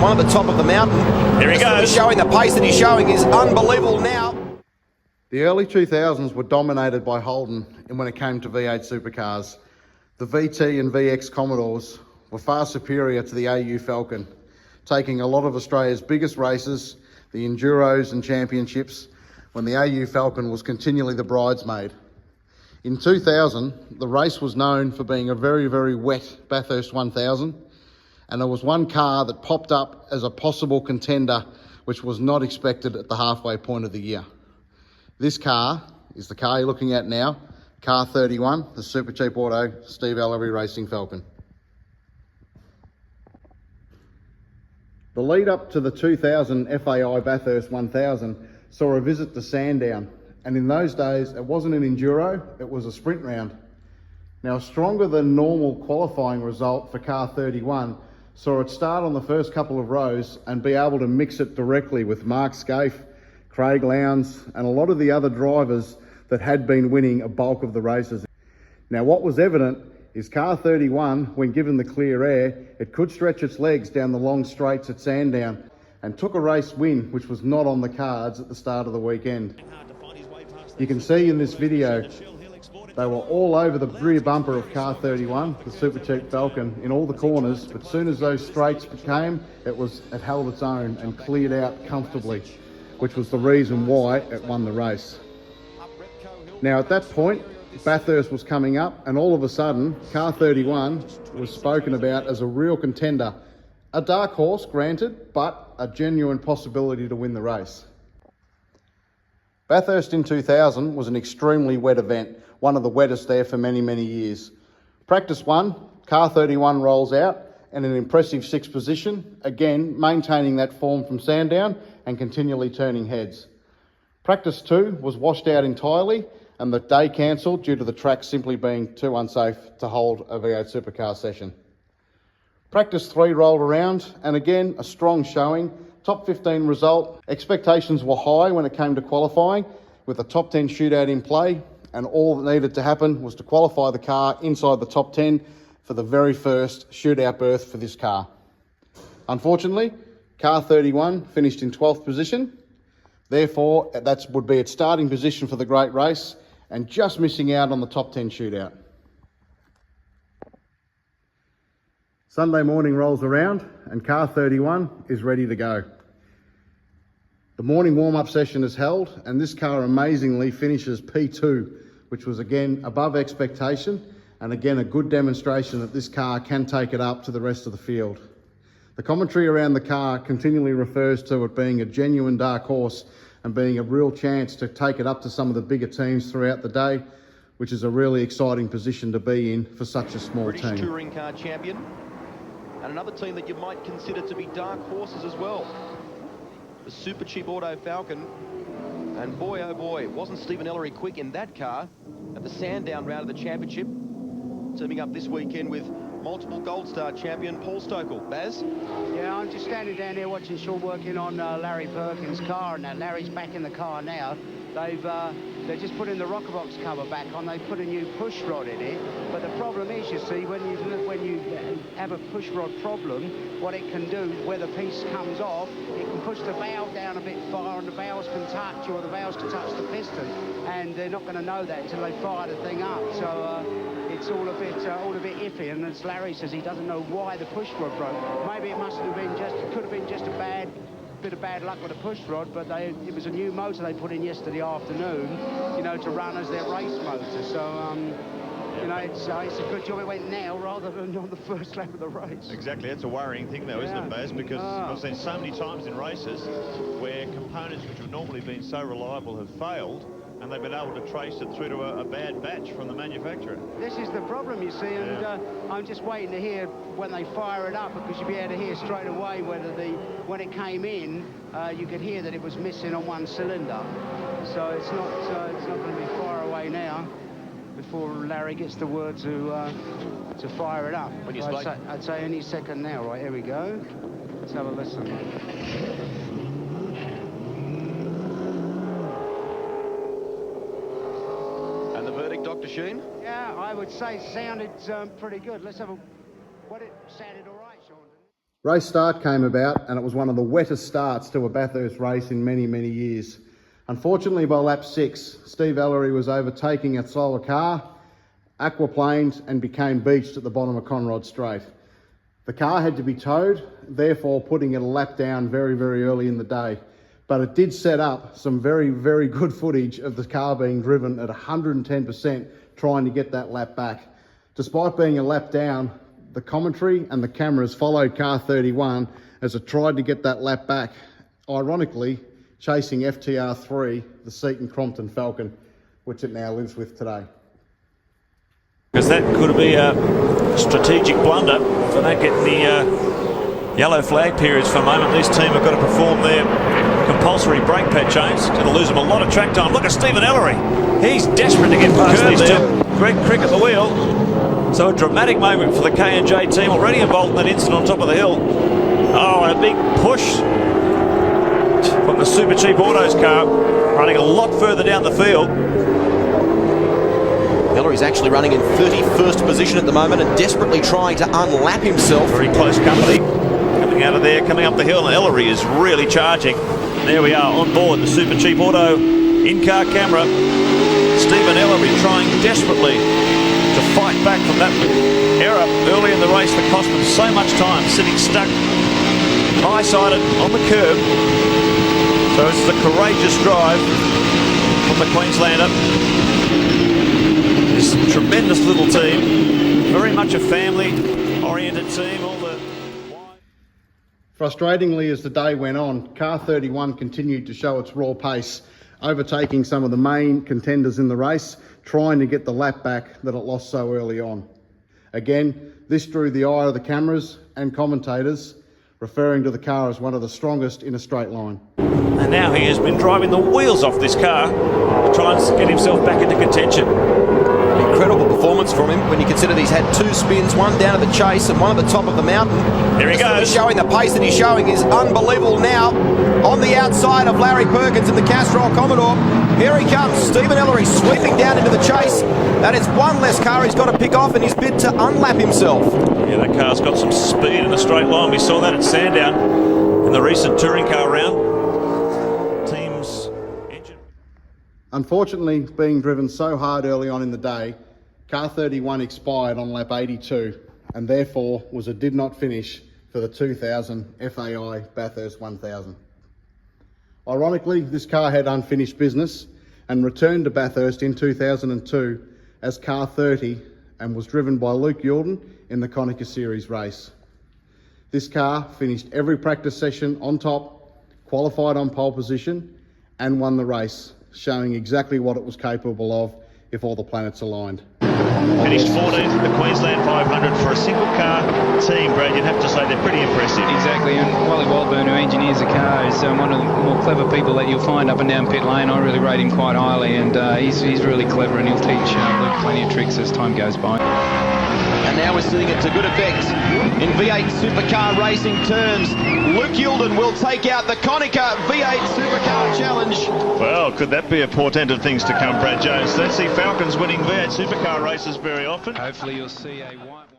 One at the top of the mountain. Here he goes. Showing the pace that he's showing is unbelievable now. The early 2000s were dominated by Holden when it came to V8 supercars. The VT and VX Commodores were far superior to the AU Falcon, taking a lot of Australia's biggest races, the Enduros and Championships, when the AU Falcon was continually the bridesmaid. In 2000, the race was known for being a very, very wet Bathurst 1000, and there was one car that popped up as a possible contender, which was not expected at the halfway point of the year. This car is the car you're looking at now, car 31, the Supercheap Auto Steve Ellery Racing Falcon. The lead up to the 2000 FAI Bathurst 1000 saw a visit to Sandown, and in those days it wasn't an enduro, it was a sprint round. Now, a stronger than normal qualifying result for car 31 saw it start on the first couple of rows and be able to mix it directly with Mark Scaife, Craig Lowndes and a lot of the other drivers that had been winning a bulk of the races. Now, what was evident is car 31, when given the clear air, it could stretch its legs down the long straights at Sandown and took a race win, which was not on the cards at the start of the weekend. You can see in this video, they were all over the rear bumper of car 31, the Supercheap Falcon, in all the corners, but as soon as those straights came, it held its own and cleared out comfortably, which was the reason why it won the race. Now, at that point, Bathurst was coming up, and all of a sudden, car 31 was spoken about as a real contender. A dark horse, granted, but a genuine possibility to win the race. Bathurst in 2000 was an extremely wet event, one of the wettest there for many, many years. Practice 1, car 31 rolls out in an impressive 6th position, again maintaining that form from Sandown and continually turning heads. Practice 2 was washed out entirely and the day cancelled due to the track simply being too unsafe to hold a V8 supercar session. Practice 3 rolled around and again a strong showing, top 15 result. Expectations were high when it came to qualifying with a top 10 shootout in play, and all that needed to happen was to qualify the car inside the top 10 for the very first shootout berth for this car. Unfortunately, car 31 finished in 12th position. Therefore, that would be its starting position for the great race and just missing out on the top 10 shootout. Sunday morning rolls around and car 31 is ready to go. The morning warm-up session is held and this car amazingly finishes P2, which was again above expectation and again a good demonstration that this car can take it up to the rest of the field. The commentary around the car continually refers to it being a genuine dark horse and being a real chance to take it up to some of the bigger teams throughout the day, which is a really exciting position to be in for such a small British team. touring car champion, and another team that you might consider to be dark horses as well, the Supercheap Auto Falcon. And boy, oh boy, wasn't Stephen Ellery quick in that car at the Sandown round of the championship, teaming up this weekend with multiple Gold Star champion Paul Stokel. Baz? Yeah, I'm just standing down here watching Sean working on Larry Perkins' car, and now Larry's back in the car now. They're just putting the rocker box cover back on. They put a new push rod in it, but the problem is, you see, when you have a push rod problem, what it can do, where the piece comes off, it can push the valve down a bit far, and the valves can touch, or the valves can touch the piston, and they're not going to know that until they fire the thing up. So it's all a bit iffy, and as Larry says, he doesn't know why the push rod broke. Maybe it could have been just a bit of bad luck with a push rod, but it was a new motor they put in yesterday afternoon, you know, to run as their race motor. So you know, it's a good job it went now rather than on the first lap of the race. Exactly, that's a worrying thing though, isn't it, Baz? Because I've seen so many times in races where components which have normally been so reliable have failed, and they've been able to trace it through to a bad batch from the manufacturer. This is the problem, you see, and I'm just waiting to hear when they fire it up, because you'll be able to hear straight away whether when it came in, you could hear that it was missing on one cylinder. So it's not going to be far away now before Larry gets the word to fire it up. I'd say any second now. Right, here we go. Let's have a listen. Dr. Sheen? Yeah, I would say sounded pretty good. Let's have a... What, it sounded all right, Sean? Race start came about and it was one of the wettest starts to a Bathurst race in many, many years. Unfortunately, by lap 6, Steve Ellery was overtaking a solo car, aquaplaned and became beached at the bottom of Conrod Straight. The car had to be towed, therefore putting it a lap down very, very early in the day. But it did set up some very, very good footage of the car being driven at 110% trying to get that lap back. Despite being a lap down, the commentary and the cameras followed car 31 as it tried to get that lap back, ironically chasing FTR3, the Seaton Crompton Falcon, which it now lives with today. Because that could be a strategic blunder for not getting the yellow flag periods for a moment. This team have got to perform their compulsory brake pad change. It's going to lose them a lot of track time. Look at Stephen Ellery. He's desperate to get past these two. Greg Crick at the wheel. So a dramatic moment for the K&J team, already involved in that incident on top of the hill. Oh, and a big push from the Supercheap Autos car, running a lot further down the field. Ellery's actually running in 31st position at the moment and desperately trying to unlap himself. Very close company coming out of there, coming up the hill, and Ellery is really charging. There we are on board the Supercheap Auto in-car camera. Stephen Ellery trying desperately to fight back from that error early in the race that cost him so much time, sitting stuck high-sided on the curb. So this is a courageous drive from the Queenslander. This tremendous little team, very much a family-oriented team. Frustratingly, as the day went on, car 31 continued to show its raw pace, overtaking some of the main contenders in the race, trying to get the lap back that it lost so early on. Again, this drew the eye of the cameras and commentators, referring to the car as one of the strongest in a straight line. And now he has been driving the wheels off this car to try and get himself back into contention. Incredible performance from him when you consider he's had 2 spins, one down at the chase and one at the top of the mountain. There he goes. Showing the pace that he's showing is unbelievable now. On the outside of Larry Perkins in the Castrol Commodore. Here he comes, Stephen Ellery sweeping down into the chase. That is one less car he's got to pick off in his bid to unlap himself. Yeah, that car's got some speed in a straight line. We saw that at Sandown in the recent touring car round. Team's engine. Unfortunately, being driven so hard early on in the day, car 31 expired on lap 82 and therefore was a did not finish for the 2000 FAI Bathurst 1000. Ironically, this car had unfinished business and returned to Bathurst in 2002 as car 30 and was driven by Luke Youlden in the Konica Series race. This car finished every practice session on top, qualified on pole position and won the race, showing exactly what it was capable of if all the planets aligned. Finished 14th in the Queensland 500 for a single car team, Brad. You'd have to say they're pretty impressive. Exactly, and Wally Waldburn, who engineers the car, is one of the more clever people that you'll find up and down pit lane. I really rate him quite highly, and he's really clever, and he'll teach Luke plenty of tricks as time goes by. And now we're seeing it to good effect in V8 Supercar racing terms. Luke Youlden will take out the Konica V8 Supercar Challenge. Well, could that be a portent of things to come, Brad Jones? Let's see Falcons winning V8 Supercar races very often. Hopefully you'll see a white one.